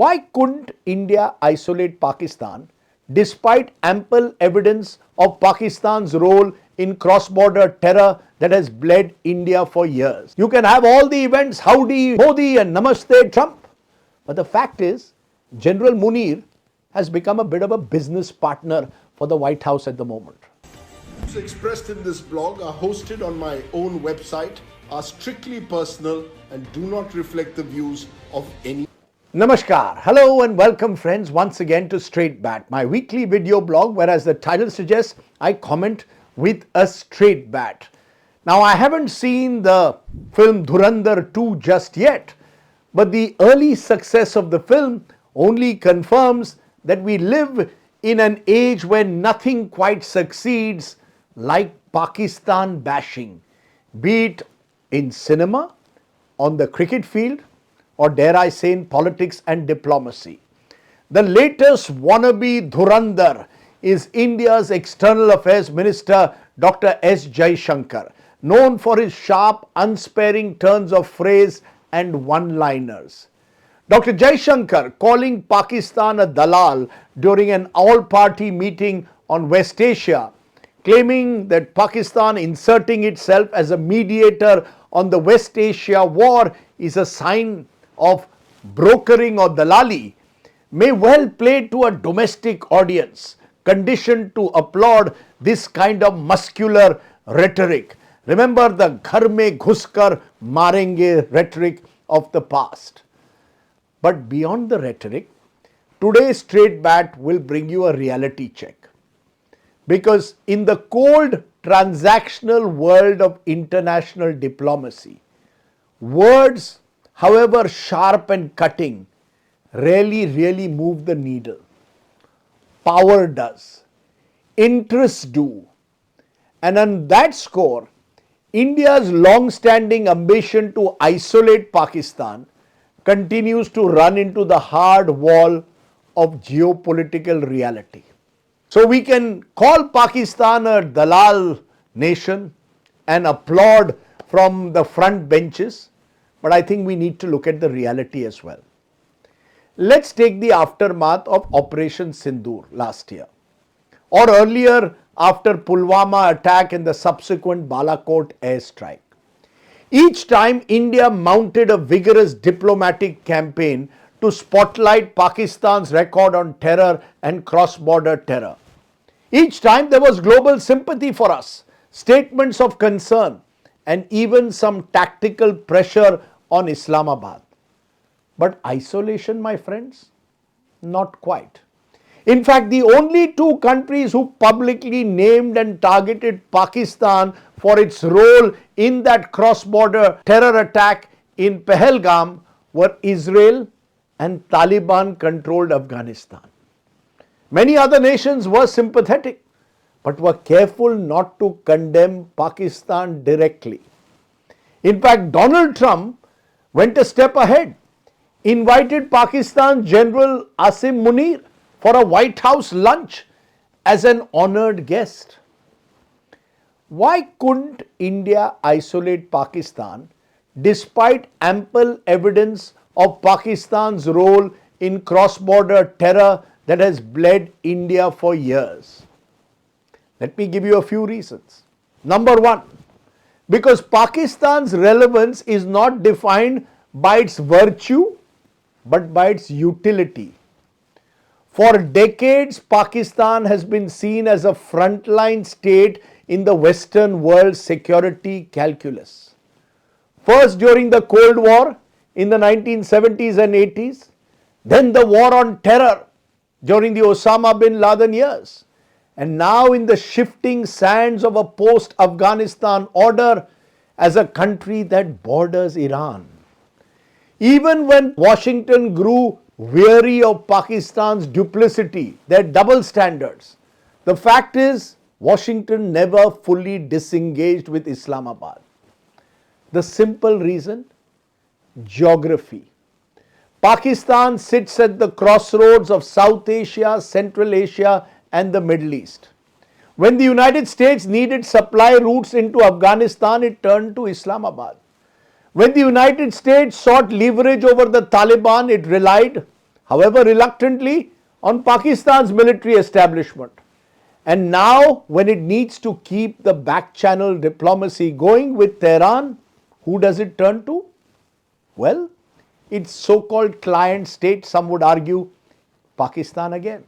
Why couldn't India isolate Pakistan despite ample evidence of Pakistan's role in cross-border terror that has bled India for years? You can have all the events, howdy Modi and namaste Trump, but the fact is General Munir has become a bit of a business partner for the White House at the moment. Views expressed in this blog are hosted on my own website, are strictly personal and do not reflect the views of any. Namaskar, hello and welcome friends once again to Straight Bat, my weekly video blog where, as the title suggests, I comment with a straight bat. Now, I haven't seen the film Dhurandhar 2 just yet, but the early success of the film only confirms that we live in an age where nothing quite succeeds like Pakistan bashing, be it in cinema, on the cricket field, or dare I say in politics and diplomacy. The latest wannabe Dhurandhar is India's External Affairs Minister Dr. S. Jaishankar, known for his sharp, unsparing turns of phrase and one-liners. Dr. Jaishankar calling Pakistan a Dalal during an all-party meeting on West Asia, claiming that Pakistan inserting itself as a mediator on the West Asia war is a sign of brokering or dalali, may well play to a domestic audience conditioned to applaud this kind of muscular rhetoric. Remember the ghar mein ghuskar marenge rhetoric of the past. But beyond the rhetoric, today's Straight Bat will bring you a reality check. Because in the cold transactional world of international diplomacy, words, however sharp and cutting, really move the needle. Power does. Interests do. And on that score, India's long-standing ambition to isolate Pakistan continues to run into the hard wall of geopolitical reality. So we can call Pakistan a Dalal nation and applaud from the front benches, but I think we need to look at the reality as well. Let's take the aftermath of Operation Sindoor last year, or earlier after Pulwama attack and the subsequent Balakot airstrike. Each time India mounted a vigorous diplomatic campaign to spotlight Pakistan's record on terror and cross-border terror. Each time there was global sympathy for us, statements of concern, and even some tactical pressure on Islamabad. But isolation, my friends? Not quite. In fact, the only two countries who publicly named and targeted Pakistan for its role in that cross-border terror attack in Pahalgam were Israel and Taliban-controlled Afghanistan. Many other nations were sympathetic, but were careful not to condemn Pakistan directly. In fact, Donald Trump went a step ahead, invited Pakistan's General Asim Munir for a White House lunch as an honored guest. Why couldn't India isolate Pakistan despite ample evidence of Pakistan's role in cross-border terror that has bled India for years? Let me give you a few reasons. Number one, because Pakistan's relevance is not defined by its virtue but by its utility. For decades, Pakistan has been seen as a frontline state in the Western world's security calculus. First during the Cold War in the 1970s and 80s, then the war on terror during the Osama bin Laden years, and now in the shifting sands of a post-Afghanistan order as a country that borders Iran. Even when Washington grew weary of Pakistan's duplicity, their double standards, the fact is Washington never fully disengaged with Islamabad. The simple reason? Geography. Pakistan sits at the crossroads of South Asia, Central Asia, and the Middle East. When the United States needed supply routes into Afghanistan, it turned to Islamabad. When the United States sought leverage over the Taliban, it relied however reluctantly, on Pakistan's military establishment. And now, when it needs to keep the back channel diplomacy going with Tehran, who does it turn to? Well, its so-called client state, some would argue, Pakistan again.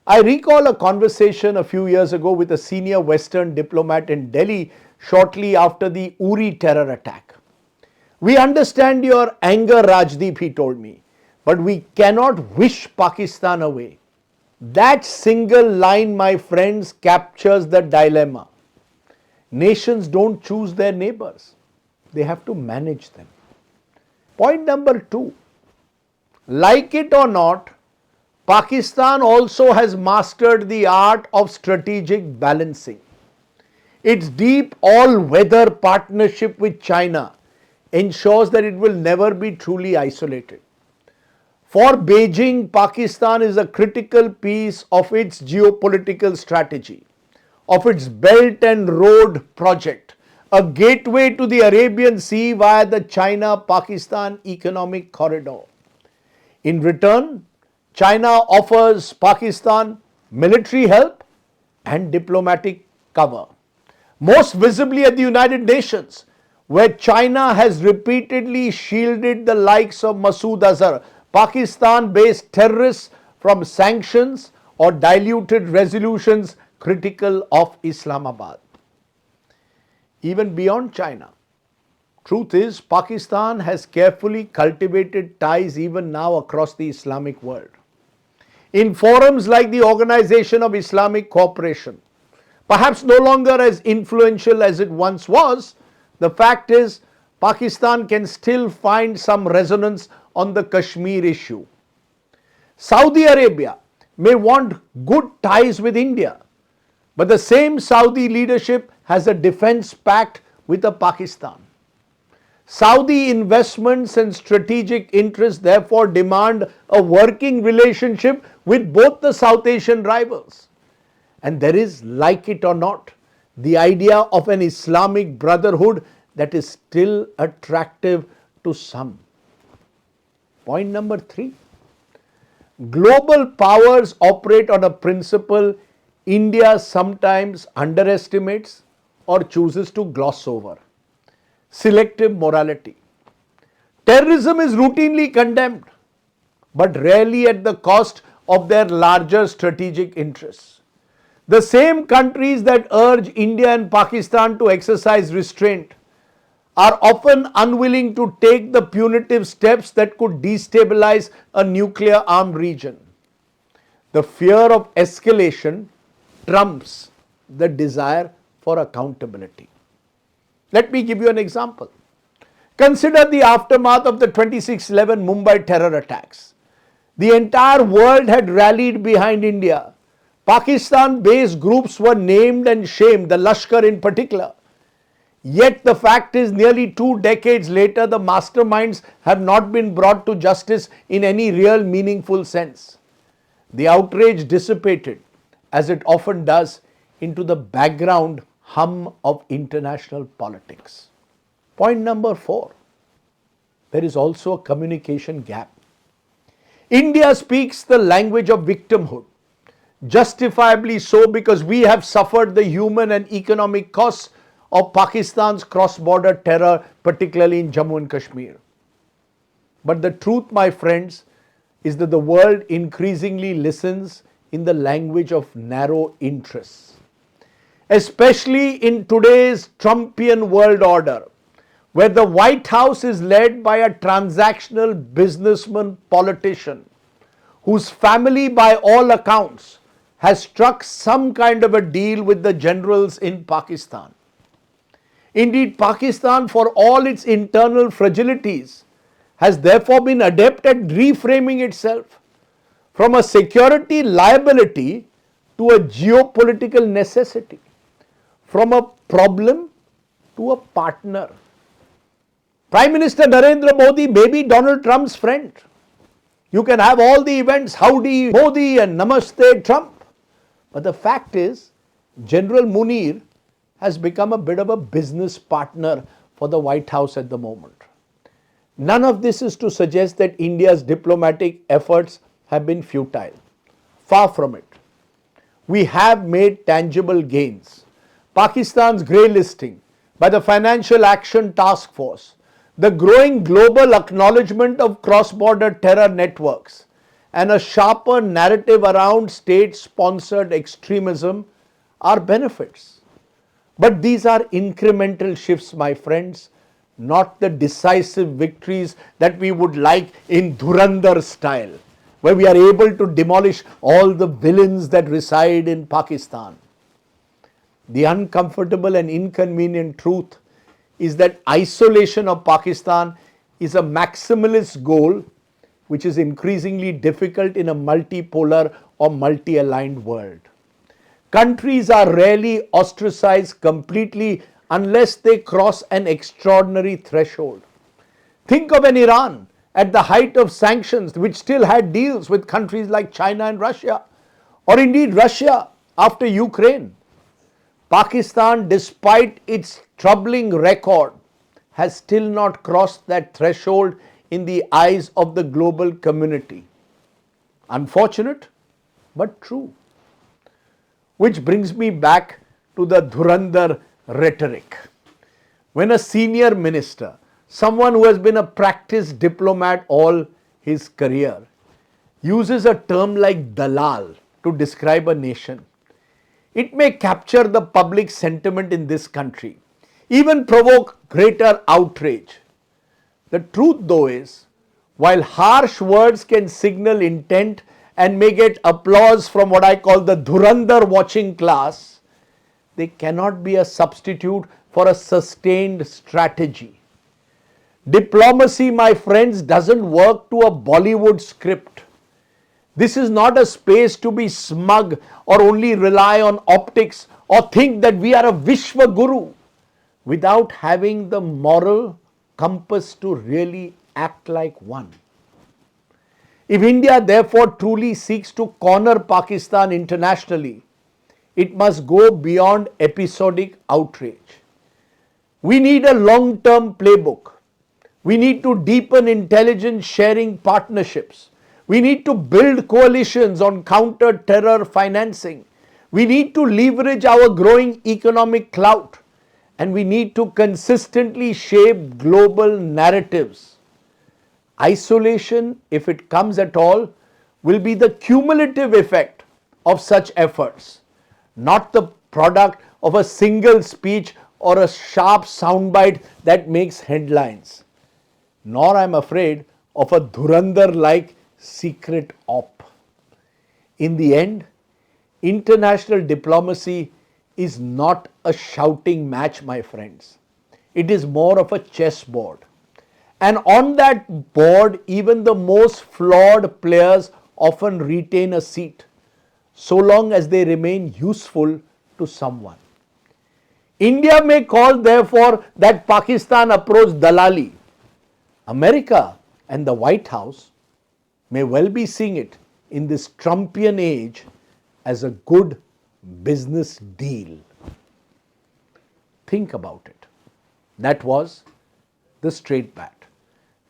I recall a conversation a few years ago with a senior Western diplomat in Delhi shortly after the Uri terror attack. We understand your anger, Rajdeep, he told me, but we cannot wish Pakistan away. That single line, my friends, captures the dilemma. Nations don't choose their neighbors. They have to manage them. Point number 2. Like it or not, Pakistan also has mastered the art of strategic balancing. Its deep all-weather partnership with China ensures that it will never be truly isolated. For Beijing, Pakistan is a critical piece of its geopolitical strategy, of its Belt and Road project, a gateway to the Arabian Sea via the China-Pakistan economic corridor. In return, China offers Pakistan military help and diplomatic cover. Most visibly at the United Nations, where China has repeatedly shielded the likes of Masood Azhar, Pakistan-based terrorists, from sanctions or diluted resolutions critical of Islamabad. Even beyond China, truth is Pakistan has carefully cultivated ties even now across the Islamic world. In forums like the Organization of Islamic Cooperation, perhaps no longer as influential as it once was, the fact is Pakistan can still find some resonance on the Kashmir issue. Saudi Arabia may want good ties with India, but the same Saudi leadership has a defense pact with Pakistan. Saudi investments and strategic interests therefore demand a working relationship with both the South Asian rivals. And there is, like it or not, the idea of an Islamic brotherhood that is still attractive to some. Point number 3. Global powers operate on a principle India sometimes underestimates or chooses to gloss over: selective morality. Terrorism is routinely condemned, but rarely at the cost of their larger strategic interests. The same countries that urge India and Pakistan to exercise restraint are often unwilling to take the punitive steps that could destabilize a nuclear armed region. The fear of escalation trumps the desire for accountability. Let me give you an example. Consider the aftermath of the 26/11 Mumbai terror attacks. The entire world had rallied behind India. Pakistan-based groups were named and shamed, the Lashkar in particular. Yet the fact is, nearly 2 decades later, the masterminds have not been brought to justice in any real meaningful sense. The outrage dissipated, as it often does, into the background hum of international politics. Point number 4. There is also a communication gap. India speaks the language of victimhood, justifiably so, because we have suffered the human and economic costs of Pakistan's cross-border terror, particularly in Jammu and Kashmir. But the truth, my friends, is that the world increasingly listens in the language of narrow interests. Especially in today's Trumpian world order, where the White House is led by a transactional businessman politician whose family, by all accounts, has struck some kind of a deal with the generals in Pakistan. Indeed, Pakistan, for all its internal fragilities, has therefore been adept at reframing itself from a security liability to a geopolitical necessity, from a problem to a partner. Prime Minister Narendra Modi may be Donald Trump's friend. You can have all the events, Howdy Modi and Namaste Trump. But the fact is, General Munir has become a bit of a business partner for the White House at the moment. None of this is to suggest that India's diplomatic efforts have been futile. Far from it. We have made tangible gains. Pakistan's grey listing by the Financial Action Task Force, the growing global acknowledgement of cross-border terror networks, and a sharper narrative around state-sponsored extremism are benefits. But these are incremental shifts, my friends, not the decisive victories that we would like in Dhurandhar style, where we are able to demolish all the villains that reside in Pakistan. The uncomfortable and inconvenient truth is that isolation of Pakistan is a maximalist goal which is increasingly difficult in a multipolar or multi-aligned world. Countries are rarely ostracized completely unless they cross an extraordinary threshold. Think of an Iran at the height of sanctions which still had deals with countries like China and Russia, or indeed Russia after Ukraine. Pakistan, despite its troubling record, has still not crossed that threshold in the eyes of the global community. Unfortunate, but true. Which brings me back to the Dhurandhar rhetoric. When a senior minister, someone who has been a practiced diplomat all his career, uses a term like Dalal to describe a nation, it may capture the public sentiment in this country, even provoke greater outrage. The truth, though, is while harsh words can signal intent and may get applause from what I call the Dhurandhar watching class, they cannot be a substitute for a sustained strategy. Diplomacy, my friends, doesn't work to a Bollywood script. This is not a space to be smug or only rely on optics or think that we are a Vishwa Guru without having the moral compass to really act like one. If India therefore truly seeks to corner Pakistan internationally, it must go beyond episodic outrage. We need a long-term playbook. We need to deepen intelligence sharing partnerships. We need to build coalitions on counter-terror financing. We need to leverage our growing economic clout. And we need to consistently shape global narratives. Isolation, if it comes at all, will be the cumulative effect of such efforts, not the product of a single speech or a sharp soundbite that makes headlines. Nor, I'm afraid, of a Dhurandhar-like secret op. In the end, international diplomacy is not a shouting match, my friends. It is more of a chessboard. And on that board, even the most flawed players often retain a seat, so long as they remain useful to someone. India may call, therefore, that Pakistan approach Dalali. America and the White House may well be seeing it in this Trumpian age as a good business deal. Think about it. That was the Straight Bat.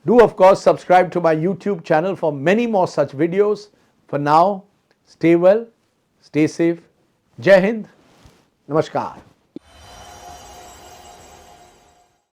Do, of course, subscribe to my YouTube channel for many more such videos. For now, stay well, stay safe. Jai Hind. Namaskar.